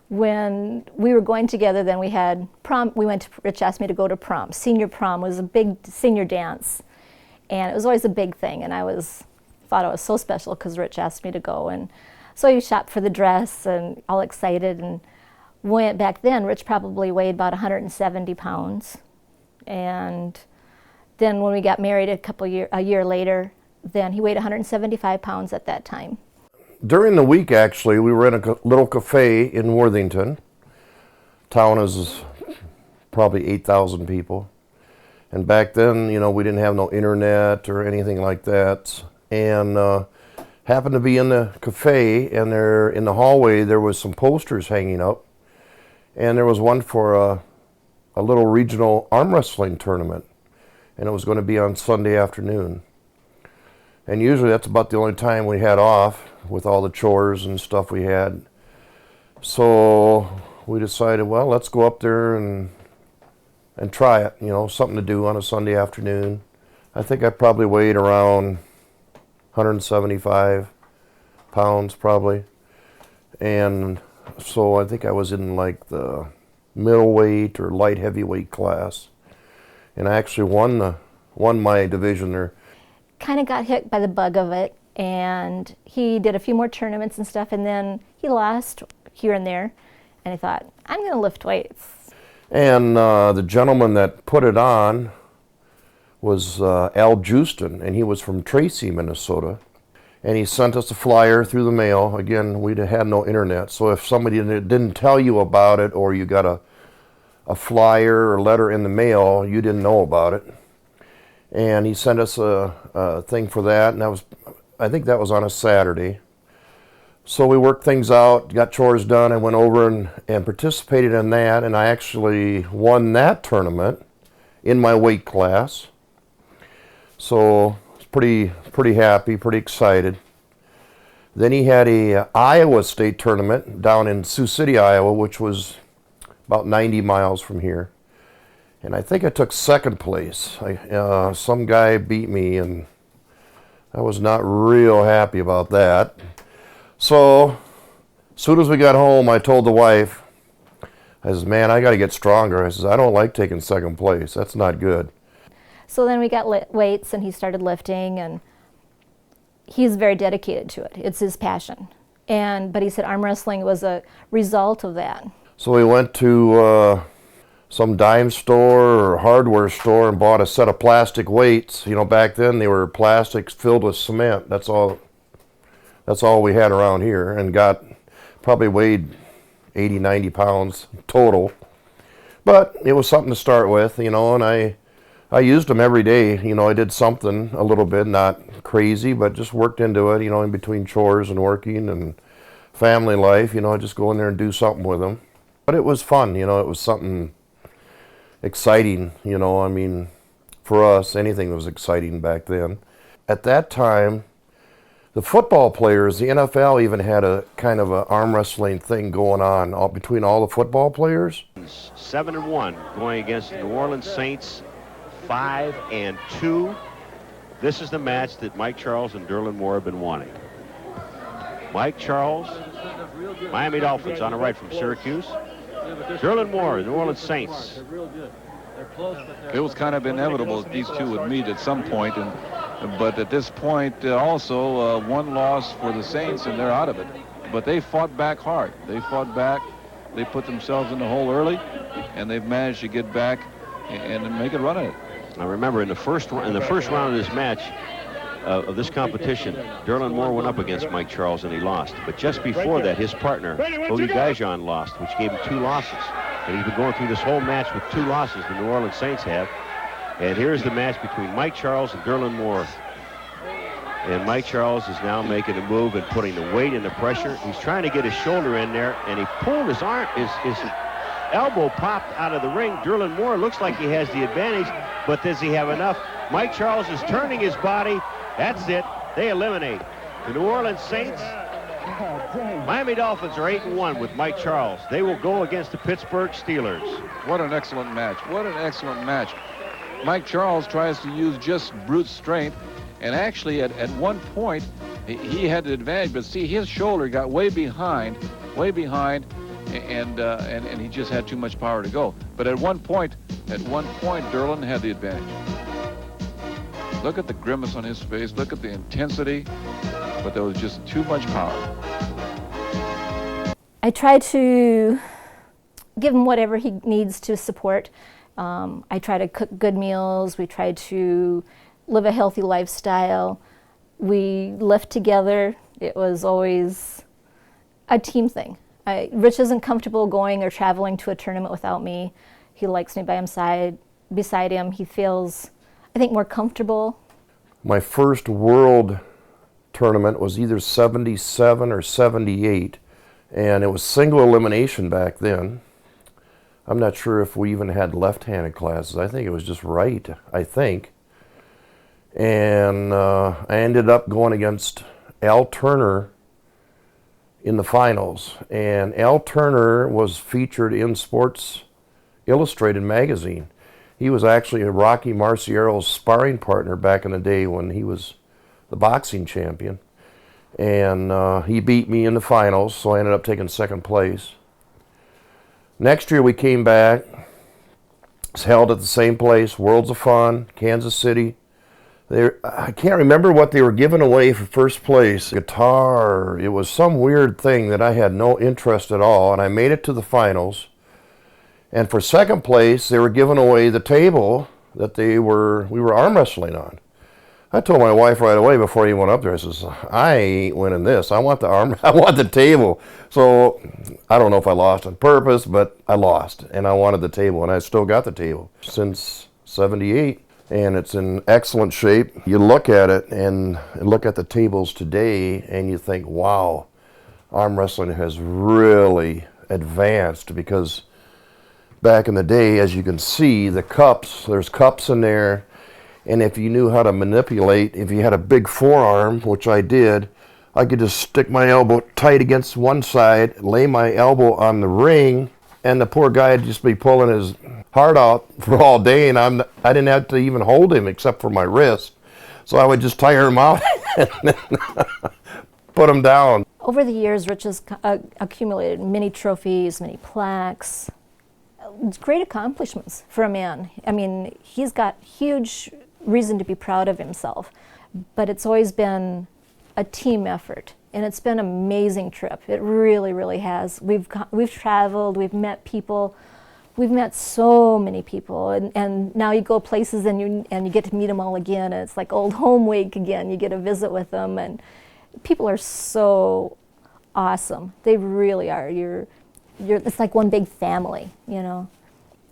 when we were going together, then we had prom. Rich asked me to go to prom. Senior prom was a big senior dance, and it was always a big thing, and thought it was so special because Rich asked me to go. And so he shopped for the dress and all excited, and went back then. Rich probably weighed about 170 pounds. And then when we got married a year later, then he weighed 175 pounds at that time. During the week, actually, we were in a little cafe in Worthington. Town is probably 8,000 people. And back then, you know, we didn't have no internet or anything like that. And happened to be in the cafe, and there in the hallway there was some posters hanging up. And there was one for a little regional arm wrestling tournament. And it was going to be on Sunday afternoon. And usually that's about the only time we had off with all the chores and stuff we had. So we decided, well, let's go up there and try it, you know, something to do on a Sunday afternoon. I think I probably weighed around 175 pounds probably. And so I think I was in like the middleweight or light heavyweight class. And I actually won my division there. Kind of got hit by the bug of it, and he did a few more tournaments and stuff, and then he lost here and there, and I thought, I'm going to lift weights. And the gentleman that put it on was Al Justin, and he was from Tracy, Minnesota, and he sent us a flyer through the mail. Again, we had no internet, so if somebody didn't tell you about it, or you got a flyer or letter in the mail, you didn't know about it. And he sent us a thing for that, and I think that was on a Saturday. So we worked things out, got chores done, and went over and participated in that, and I actually won that tournament in my weight class. So I was pretty happy, pretty excited. Then he had a Iowa State tournament down in Sioux City, Iowa, which was about 90 miles from here. And I think I took second place. Some guy beat me, and I was not real happy about that. So as soon as we got home, I told the wife, I says, man, I got to get stronger. I says, I don't like taking second place. That's not good. So then we got weights, and he started lifting, and he's very dedicated to it. It's his passion. But he said arm wrestling was a result of that. So we went to some dime store or hardware store and bought a set of plastic weights. You know, back then they were plastics filled with cement. That's all we had around here, and probably weighed 80, 90 pounds total. But it was something to start with, you know, and I used them every day. You know, I did something a little bit, not crazy, but just worked into it, you know, in between chores and working and family life. You know, I just go in there and do something with them. But it was fun, you know, it was something exciting, you know. I mean, for us, anything was exciting back then. At that time, the football players, the NFL even had a kind of an arm wrestling thing going on between all the football players. 7-1 going against the New Orleans Saints, 5-2. This is the match that Mike Charles and Derlin Moore have been wanting. Mike Charles, Miami Dolphins on the right from Syracuse. Derlin Moore, New Orleans Saints. It was kind of inevitable that these two would meet at some point, but at this point also one loss for the Saints and they're out of it. But they fought back hard. They fought back. They put themselves in the hole early, and they've managed to get back and make a run at it. I remember in the first round of this match, of this competition, Derlin Moore went up against Mike Charles and he lost. But just before that, his partner, Bodie Gajan, lost, which gave him 2 losses. And he's been going through this whole match with 2 losses, the New Orleans Saints have. And here's the match between Mike Charles and Derlin Moore. And Mike Charles is now making a move and putting the weight and the pressure. He's trying to get his shoulder in there, and he pulled his arm, his elbow popped out of the ring. Derlin Moore looks like he has the advantage, but does he have enough? Mike Charles is turning his body. That's it. They eliminate the New Orleans Saints. Miami Dolphins are 8-1 with Mike Charles. They will go against the Pittsburgh Steelers. What an excellent match. What an excellent match. Mike Charles tries to use just brute strength, and actually at one point he had the advantage, but see, his shoulder got way behind, and he just had too much power to go. But at one point, Derlin had the advantage. Look at the grimace on his face. Look at the intensity. But there was just too much power. I try to give him whatever he needs to support. I try to cook good meals. We try to live a healthy lifestyle. We lift together. It was always a team thing. Rich isn't comfortable going or traveling to a tournament without me. He likes me beside him. He feels, I think, more comfortable. My first world tournament was either 77 or 78, and it was single elimination back then. I'm not sure if we even had left-handed classes. I think it was just right, I think. And I ended up going against Al Turner in the finals. And Al Turner was featured in Sports Illustrated magazine. He was actually a Rocky Marciero's sparring partner back in the day when he was the boxing champion. And he beat me in the finals, so I ended up taking second place. Next year we came back. It's held at the same place, Worlds of Fun, Kansas City. I can't remember what they were giving away for first place. Guitar, it was some weird thing that I had no interest at all, and I made it to the finals. And for second place, they were giving away the table that we were arm wrestling on. I told my wife right away before he went up there, I says, I ain't winning this. I want the table. So I don't know if I lost on purpose, but I lost, and I wanted the table, and I still got the table since '78. And it's in excellent shape. You look at it and look at the tables today and you think, wow, arm wrestling has really advanced, because back in the day, as you can see, the cups, there's cups in there, and if you knew how to manipulate, if you had a big forearm, which I did, I could just stick my elbow tight against one side, lay my elbow on the ring, and the poor guy would just be pulling his heart out for all day, and I didn't have to even hold him except for my wrist. So I would just tire him out and then put him down. Over the years, Rich has accumulated many trophies, many plaques, great accomplishments for a man. I mean, he's got huge reason to be proud of himself, but it's always been a team effort. And it's been an amazing trip. It really, really has. We've traveled, we've met people, we've met so many people, and now you go places and you get to meet them all again, and it's like old home week again. You get to visit with them, and people are so awesome. They really are. It's like one big family, you know,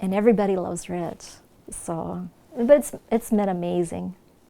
and everybody loves Rich. So, but it's been amazing.